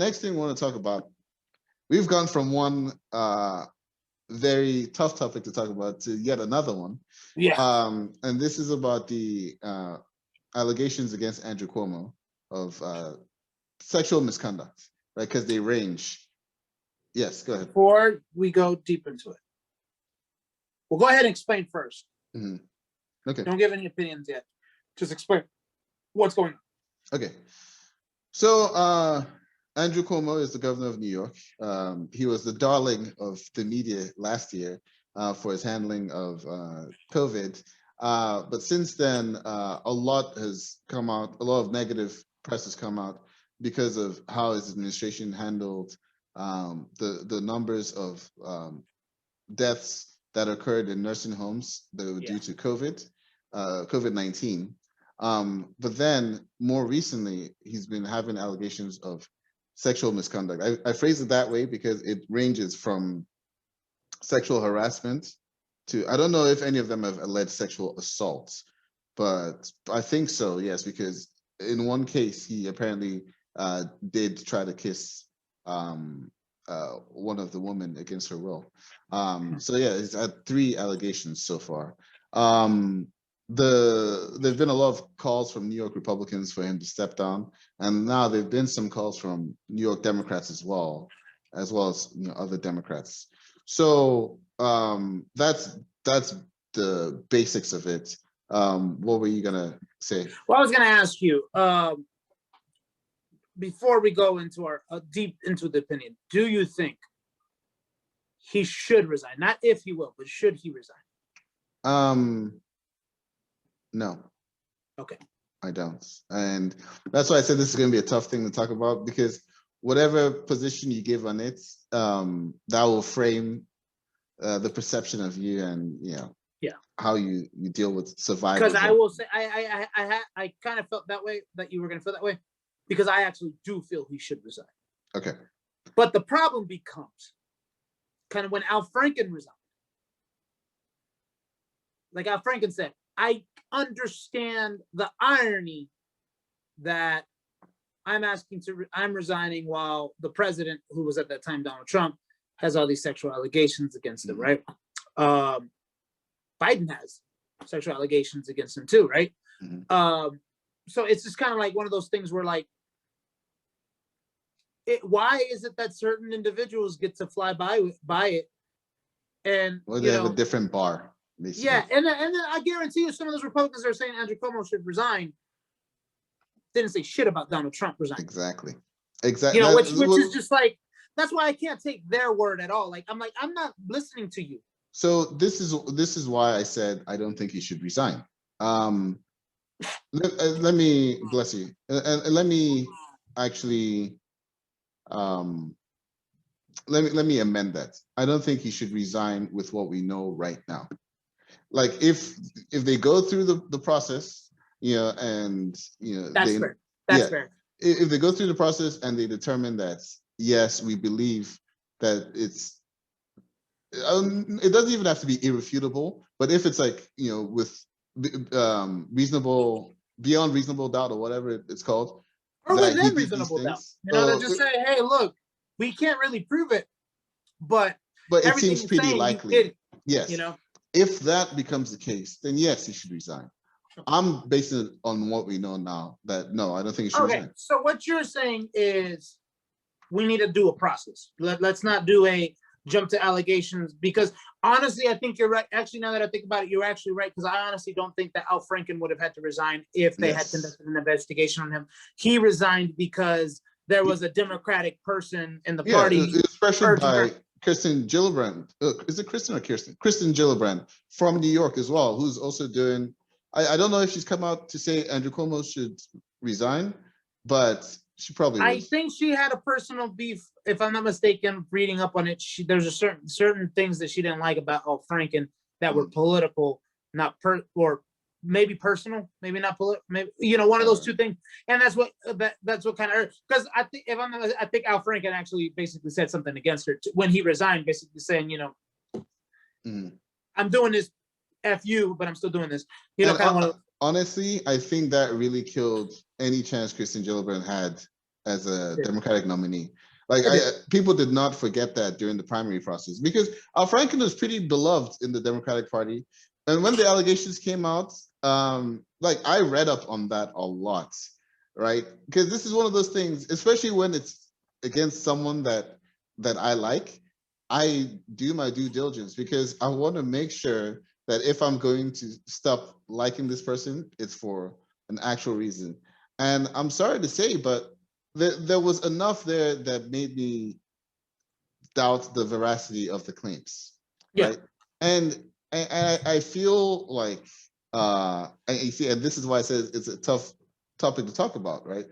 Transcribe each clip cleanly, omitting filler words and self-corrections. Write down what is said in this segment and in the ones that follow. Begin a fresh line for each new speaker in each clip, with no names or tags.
next thing we want to talk about, we've gone from one very tough topic to talk about to yet another one.
Yeah.
And this is about the allegations against Andrew Cuomo of sexual misconduct, right? Because they range. Yes, go ahead.
Before we go deep into it, we'll go ahead and explain first.
Mm-hmm. Okay.
Don't give any opinions yet. Just explain what's going on.
Okay. So Andrew Cuomo is the governor of New York. He was the darling of the media last year for his handling of COVID. But since then, a lot has come out, a lot of negative press has come out because of how his administration handled the numbers of deaths that occurred in nursing homes that were due to COVID-19. But then more recently, he's been having allegations of sexual misconduct. I phrase it that way because it ranges from sexual harassment to, I don't know if any of them have alleged sexual assault, but I think so, yes, because in one case, he apparently did try to kiss one of the women against her will. So yeah, he's had 3 allegations so far. There've been a lot of calls from New York Republicans for him to step down, and now there've been some calls from New York Democrats as well as other Democrats. So that's the basics of it. What were you gonna say?
Well, I was gonna ask you before we go into our deep into the opinion. Do you think he should resign? Not if he will, but should he resign?
No.
Okay.
I don't. And that's why I said this is going to be a tough thing to talk about, because whatever position you give on it, that will frame the perception of you and, how you deal with survival.
Because I will say, I kind of felt that way, that you were going to feel that way, because I actually do feel he should resign.
Okay.
But the problem becomes kind of when Al Franken resigned. Like Al Franken said, I understand the irony that I'm resigning while the president, who was at that time Donald Trump, has all these sexual allegations against him, right? Biden has sexual allegations against him too, right? So it's just kind of like one of those things where, like, why is it that certain individuals get to fly by it, and
they have a different bar? Basically.
Yeah, and then I guarantee you, some of those Republicans that are saying Andrew Cuomo should resign didn't say shit about Donald Trump resigning.
Exactly.
Which is just like, that's why I can't take their word at all. Like, I'm not listening to you.
So this is why I said I don't think he should resign. Let me bless you, and let me actually let me amend that. I don't think he should resign with what we know right now. Like, if they go through the process,
that's fair. That's fair.
If they go through the process and they determine that, yes, we believe that it's, it doesn't even have to be irrefutable, but if it's like, with beyond reasonable doubt, or whatever it's called,
or within reasonable doubt, they just say, hey, look, we can't really prove it, but
it seems pretty likely. Yes. If that becomes the case, then yes, he should resign. I'm basing it on what we know now, that no, I don't think he should resign.
So what you're saying is we need to do a process. Let's not do a jump to allegations, because honestly, I think you're right. Actually, now that I think about it, you're actually right, because I honestly don't think that Al Franken would have had to resign if they had conducted an investigation on him. He resigned because there was a Democratic person in the party.
It was pressured by Kirsten Gillibrand. Is it Kristen or Kirsten? Kristen Gillibrand from New York as well, who's also doing, I don't know if she's come out to say Andrew Cuomo should resign, but she probably
I think she had a personal beef, if I'm not mistaken, reading up on it. There's a certain things that she didn't like about Al Franken that were political, or maybe personal, maybe not political, maybe, one of those two things. And that's what kind of, because I think I think Al Franken actually basically said something against her when he resigned, basically saying, I'm doing this F you, but I'm still doing this.
Honestly, I think that really killed any chance Kristen Gillibrand had as a
Yeah.
Democratic nominee. Like people did not forget that during the primary process, because Al Franken was pretty beloved in the Democratic Party. And when the allegations came out, like I read up on that a lot, right? Because this is one of those things, especially when it's against someone that I like, I do my due diligence, because I want to make sure that if I'm going to stop liking this person, it's for an actual reason. And I'm sorry to say, but there was enough there that made me doubt the veracity of the claims,
Yeah.
right? And I feel like and you see, and this is why I said it's a tough topic to talk about, right?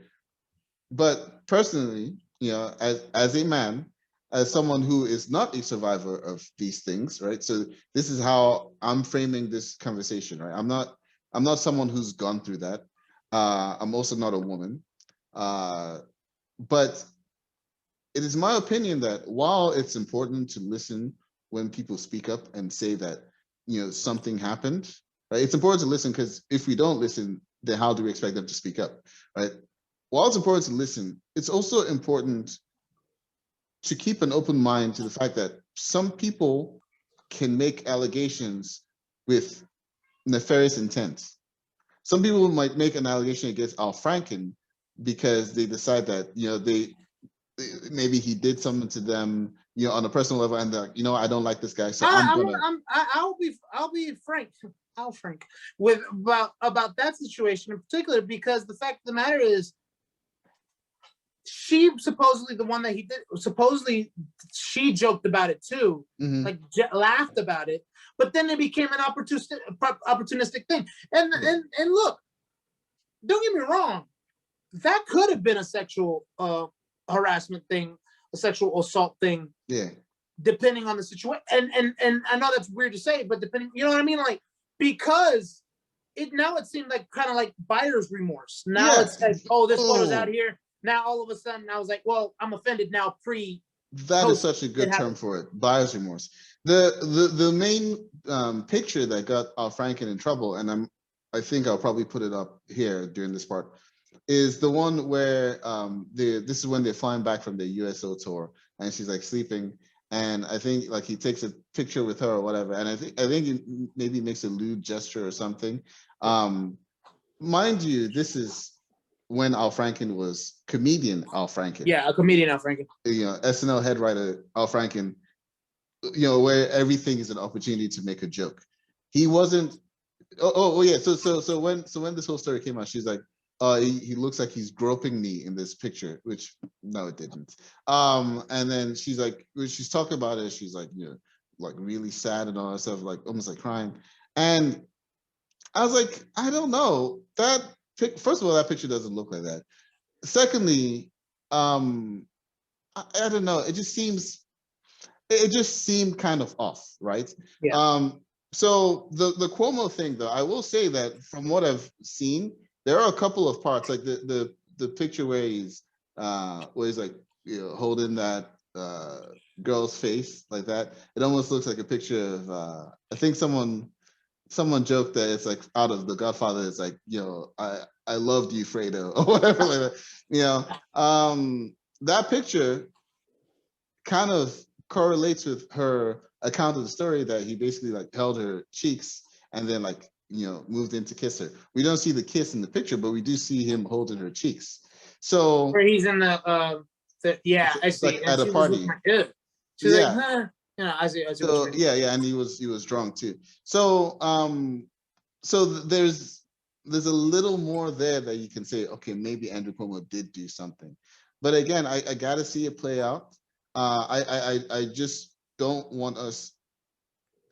But personally, you know, as a man, as someone who is not a survivor of these things, right? So this is how I'm framing this conversation, right? I'm not someone who's gone through that. I'm also not a woman. But it is my opinion that while it's important to listen when people speak up and say that, you know, something happened, right? It's important to listen, because if we don't listen, then how do we expect them to speak up, right? While it's important to listen, it's also important to keep an open mind to the fact that some people can make allegations with nefarious intent. Some people might make an allegation against Al Franken because they decide that, you know, maybe he did something to them, you know, on a personal level, and they're like, you know, I don't like this guy, so
I'll be frank. I'll frank with about that situation in particular, because the fact of the matter is, she supposedly the one that he did, supposedly she joked about it too, like laughed about it, but then it became an opportunistic thing. And look, don't get me wrong, that could have been a sexual harassment thing, a sexual assault thing.
Yeah.
Depending on the situation. And I know that's weird to say, but depending, you know what I mean? Like, because it seemed like kind of like buyer's remorse. Now it's like, oh, this photo's out here. Now all of a sudden I was like, well, I'm offended now
that is such a good term for it, buyer's remorse. The main picture that got Al Franken in trouble, and I think I'll probably put it up here during this part, is the one where this is when they're flying back from the USO tour, and she's like sleeping, and I think like he takes a picture with her or whatever, and I think he maybe makes a lewd gesture or something. Mind you, this is when Al Franken was comedian Al Franken.
Yeah, a comedian Al Franken.
You know, SNL head writer Al Franken. You know, where everything is an opportunity to make a joke. He wasn't. Oh yeah. So when this whole story came out, she's like, he looks like he's groping me in this picture, which no, it didn't. And then she's like, when she's talking about it, she's like, you know, like really sad and all that stuff, like almost like crying. And I was like, I don't know. First of all, that picture doesn't look like that. Secondly, I don't know. It just seemed kind of off, right?
Yeah.
So the Cuomo thing, though, I will say that from what I've seen, there are a couple of parts, like the picture where he's like, you know, holding that girl's face like that. It almost looks like a picture of I think someone joked that it's like out of The Godfather. It's like, you know, I loved you, Fredo, or whatever like that. You know, that picture kind of correlates with her account of the story, that he basically like held her cheeks and then like, you know, moved in to kiss her. We don't see the kiss in the picture, but we do see him holding her cheeks. So
where he's in the yeah, I see.
Like at a party.
She's like, huh. You know, I see.
So yeah, and he was drunk too. So so there's a little more there that you can say, okay, maybe Andrew Cuomo did do something. But again, I gotta see it play out. I just don't want us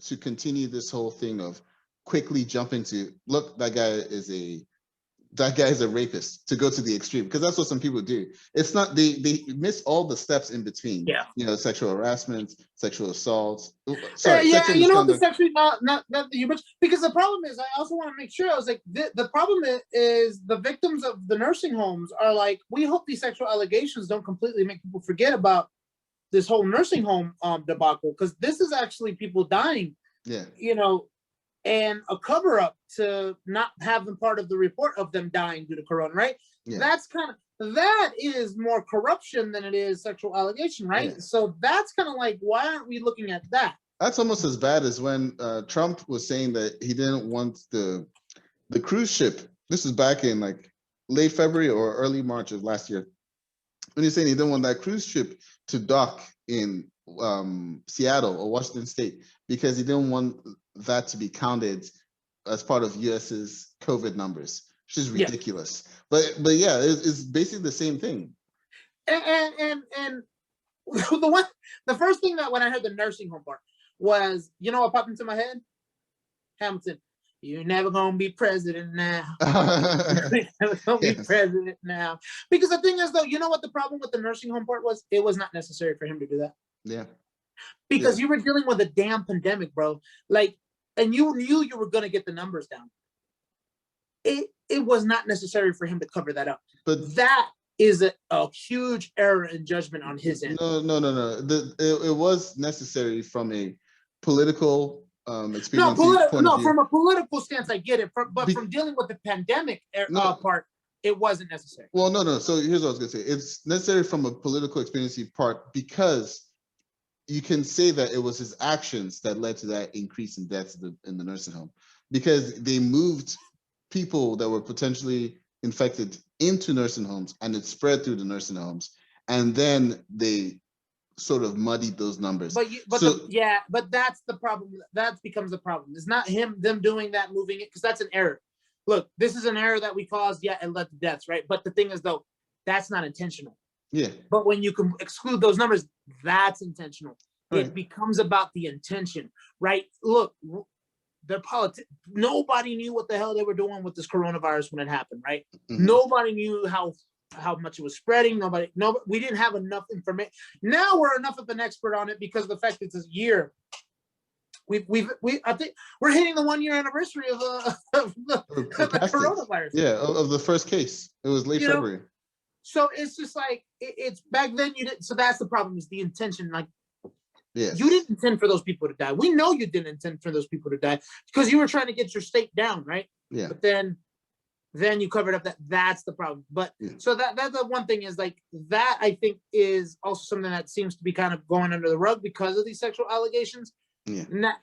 to continue this whole thing of quickly jumping to, look, that guy is a rapist, to go to the extreme, because that's what some people do. It's not, they miss all the steps in between.
Yeah.
You know, sexual harassment, sexual assault. Sorry,
yeah,
sexual
you know,
misconduct.
this actually not you much, because the problem is, I also want to make sure, I was like, the problem is the victims of the nursing homes are like, we hope these sexual allegations don't completely make people forget about this whole nursing home debacle, because this is actually people dying.
Yeah.
You know, and a cover up to not have them part of the report of them dying due to corona, right? Yeah. That's kind of, that is more corruption than it is sexual allegation, right?
Yeah.
So that's kind of like, why aren't we looking at that?
That's almost as bad as when Trump was saying that he didn't want the cruise ship. This is back in like late February or early March of last year. When he's saying he didn't want that cruise ship to dock in Seattle or Washington State because he didn't want that to be counted as part of US's COVID numbers, which is ridiculous. Yeah. But yeah, it's basically the same thing.
And the first thing that when I heard the nursing home part was, you know what popped into my head? Hamilton, you're never gonna be president now. You're never gonna be president now. Because the thing is, though, you know what the problem with the nursing home part was? It was not necessary for him to do that.
Yeah.
Because you were dealing with a damn pandemic, bro. Like, and you knew you were gonna get the numbers down. It was not necessary for him to cover that up. But that is a huge error in judgment on his end.
No. It was necessary from a political experience.
From a political stance, I get it. But from dealing with the pandemic part, it wasn't necessary.
Well, no. So here's what I was gonna say. It's necessary from a political experience part because you can say that it was his actions that led to that increase in deaths in the nursing home, because they moved people that were potentially infected into nursing homes and it spread through the nursing homes, and then they sort of muddied those numbers.
But that's the problem. That becomes the problem. It's not them doing that, moving it, because that's an error. Look, this is an error that we caused, and led to deaths, right? But the thing is, though, that's not intentional.
Yeah.
But when you can exclude those numbers, that's intentional.
Right.
It becomes about the intention, right? Look, the nobody knew what the hell they were doing with this coronavirus when it happened, right? Mm-hmm. Nobody knew how much it was spreading. We didn't have enough information. Now we're enough of an expert on it because of the fact that it's a year. I think we're hitting the 1 year anniversary of the coronavirus.
Yeah, of the first case. It was late February.
So it's just like it's back then you didn't. So that's the problem, is the intention. Like,
yes.
You didn't intend for those people to die. We know you didn't intend for those people to die because you were trying to get your state down, right?
Yeah.
But then you covered up that's the problem. But so that's the one thing, is like that, I think, is also something that seems to be kind of going under the rug because of these sexual allegations.
Yeah.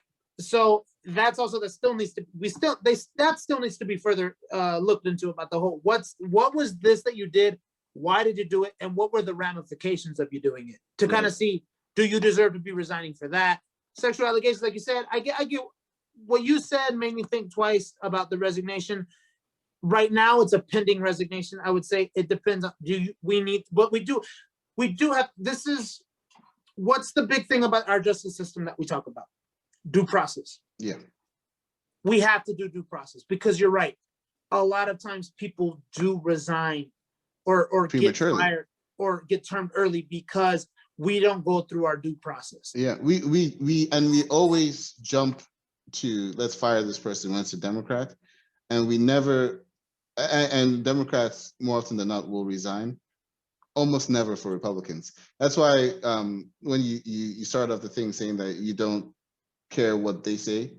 So that's also that still needs to be further looked into about the whole what was this that you did, why did you do it, and what were the ramifications of you doing it, to kind of see, do you deserve to be resigning for that? Sexual allegations, like you said, I get what you said made me think twice about the resignation. Right now, it's a pending resignation. I would say it depends on what's the big thing about our justice system that we talk about? Due process.
Yeah.
We have to do due process, because you're right. A lot of times people do resign or get fired or get termed early because we don't go through our due process.
Yeah, we always jump to, let's fire this person when it's a Democrat, and we never, and Democrats more often than not will resign, almost never for Republicans. That's why when you start off the thing saying that you don't care what they say,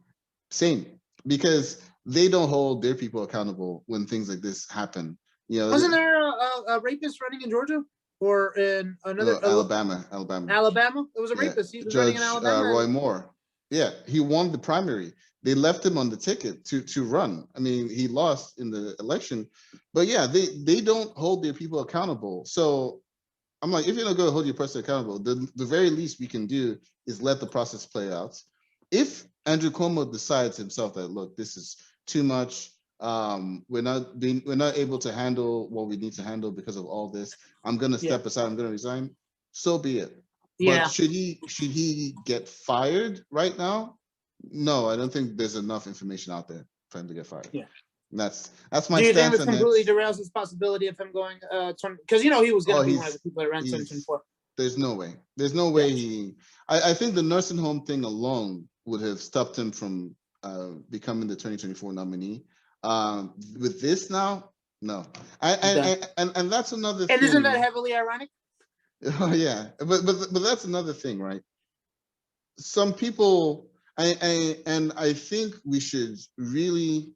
same, because they don't hold their people accountable when things like this happen.
Wasn't there a rapist running in Georgia? Or in another
Alabama.
It was a rapist. He was running in Alabama.
Roy Moore. Yeah, he won the primary. They left him on the ticket to run. I mean, he lost in the election, but yeah, they don't hold their people accountable. So I'm like, if you're not going to hold your person accountable, the very least we can do is let the process play out. If Andrew Cuomo decides himself that, look, this is too much, we're not able to handle what we need to handle because of all this, I'm going to step aside, I'm going to resign, so be it.
Yeah.
But should he get fired right now? No, I don't think there's enough information out there for him to get fired.
Yeah.
That's my stance.
Do you think this completely derails his possibility of him going because he was going to be one of the people that ran 2024?
There's no way. There's no way I think the nursing home thing alone would have stopped him from becoming the 2024 nominee. With this now, no. And that's another thing.
And isn't that heavily ironic?
Oh yeah, but that's another thing, right? Some people, I think we should really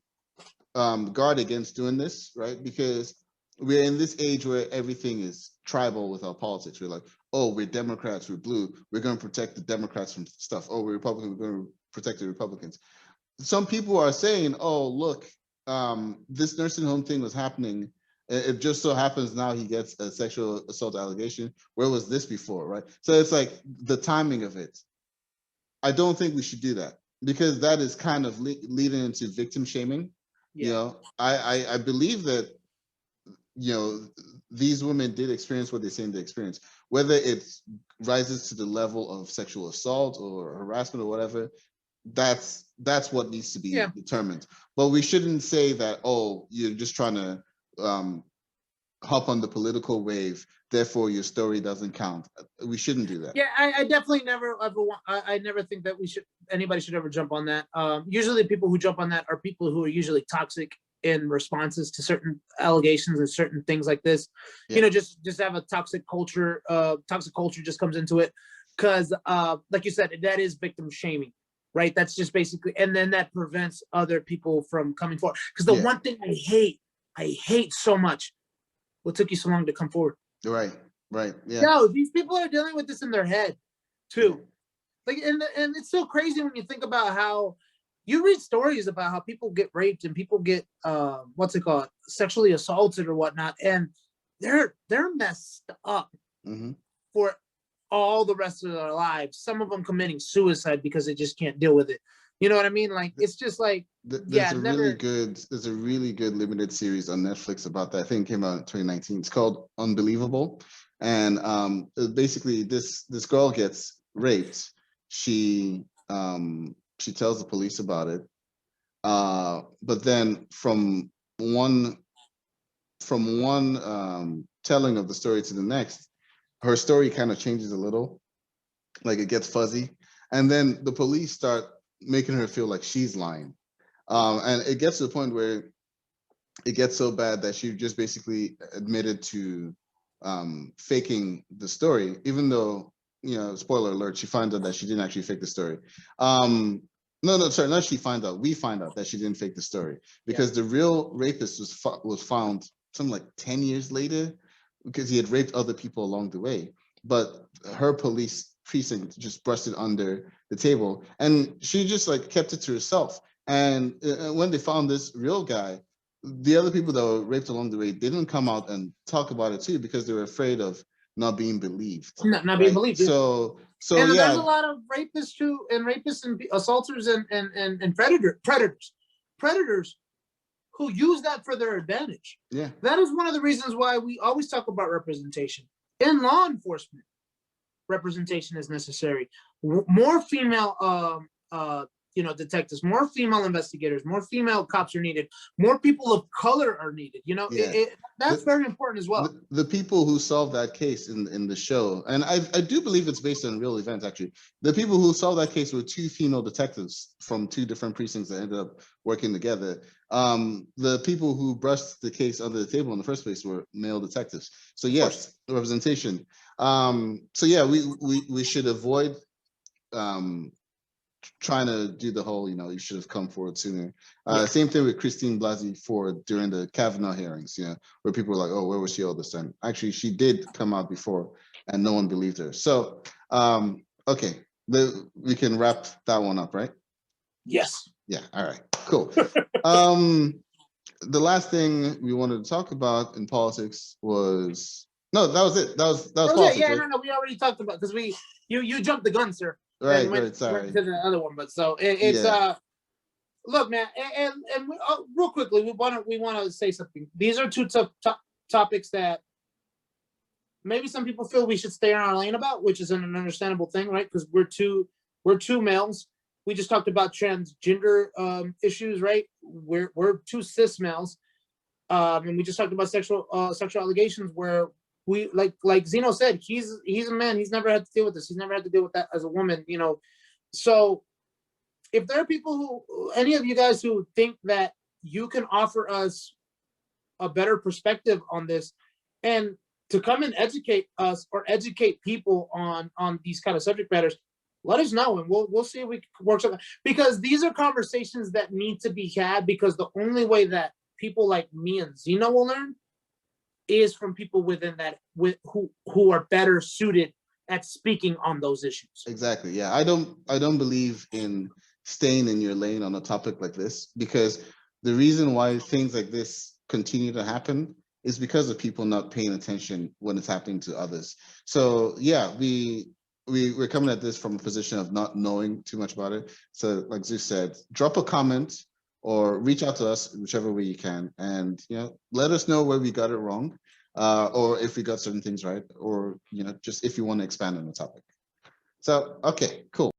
guard against doing this, right? Because we're in this age where everything is tribal with our politics. We're like, oh, we're Democrats, we're blue, we're going to protect the Democrats from stuff. Oh, we're Republicans, we're going to protect the Republicans. Some people are saying, oh, look, this nursing home thing was happening. It just so happens now he gets a sexual assault allegation. Where was this before, right? So it's like the timing of it. I don't think we should do that because that is kind of leading into victim shaming.
Yeah.
You know, I believe that, you know, these women did experience what they're saying they experienced. Whether it rises to the level of sexual assault or harassment or whatever, that's what needs to be determined. But we shouldn't say that, oh, you're just trying to hop on the political wave, therefore your story doesn't count. We shouldn't do that.
Yeah, I definitely never ever want, I never think that anybody should ever jump on that. Usually people who jump on that are people who are usually toxic in responses to certain allegations and certain things like this. You know, just have a toxic culture. Toxic culture just comes into it because like you said, that is victim shaming, right? That's just basically, and then that prevents other people from coming forward. Because the one thing I hate so much, what took you so long to come forward?
Right. Yeah.
No, these people are dealing with this in their head too. Like, and it's so crazy when you think about how you read stories about how people get raped and people get sexually assaulted or whatnot, and they're messed up for all the rest of their lives. Some of them committing suicide because they just can't deal with it. You know what I mean? Like, it's just like,
there's a really good limited series on Netflix about that. I think it came out in 2019. It's called Unbelievable. And basically this girl gets raped. She tells the police about it. But then from one telling of the story to the next, her story kind of changes a little, like it gets fuzzy. And then the police start making her feel like she's lying. And it gets to the point where it gets so bad that she just basically admitted to faking the story, even though, you know, spoiler alert, she finds out that she didn't actually fake the story. No, sorry, not she finds out. We find out that she didn't fake the story because the real rapist was found something like 10 years later because he had raped other people along the way. But her police precinct just brushed it under the table, and she just like kept it to herself. And when they found this real guy, the other people that were raped along the way didn't come out and talk about it too because they were afraid of not being believed.
Not being believed.
So
and there's a lot of rapists too, and assaulters and predators who use that for their advantage.
Yeah,
that is one of the reasons why we always talk about representation in law enforcement. Representation is necessary. More female detectives, more female investigators, more female cops are needed, more people of color are needed. You know, that's very important as well.
The people who solved that case in the show, and I do believe it's based on real events actually, the people who solved that case were two female detectives from two different precincts that ended up working together. The people who brushed the case under the table in the first place were male detectives. So yes, representation. So yeah, we should avoid trying to do the whole, you know, you should have come forward sooner. Same thing with Christine Blasey Ford during the Kavanaugh hearings, you know, where people were like, oh, where was she all this time? Actually, she did come out before and no one believed her. So, okay, we can wrap that one up, right?
Yes.
Yeah, all right, cool. The last thing we wanted to talk about in politics was, that was it. That was politics,
yeah,
right?
no, we already talked about, because you jumped the gun, sir.
Right, sorry.
Went to the other one, but so it's look, man, and we, real quickly, we want to say something. These are two tough topics that maybe some people feel we should stay in our lane about, which is an understandable thing, right? Because we're two males. We just talked about transgender issues, right? We're two cis males, and we just talked about sexual allegations where we like Zino said, he's a man. He's never had to deal with this. He's never had to deal with that as a woman, you know. So if there are people any of you guys who think that you can offer us a better perspective on this and to come and educate us or educate people on these kind of subject matters, let us know, and we'll see if we can work something. Because these are conversations that need to be had, because the only way that people like me and Zino will learn is from people within that who are better suited at speaking on those issues.
Exactly. Yeah. I don't believe in staying in your lane on a topic like this, because the reason why things like this continue to happen is because of people not paying attention when it's happening to others. So yeah, we're coming at this from a position of not knowing too much about it. So like Zeus said, drop a comment or reach out to us whichever way you can, and let us know where we got it wrong, or if we got certain things right, or just if you want to expand on the topic. So okay, cool.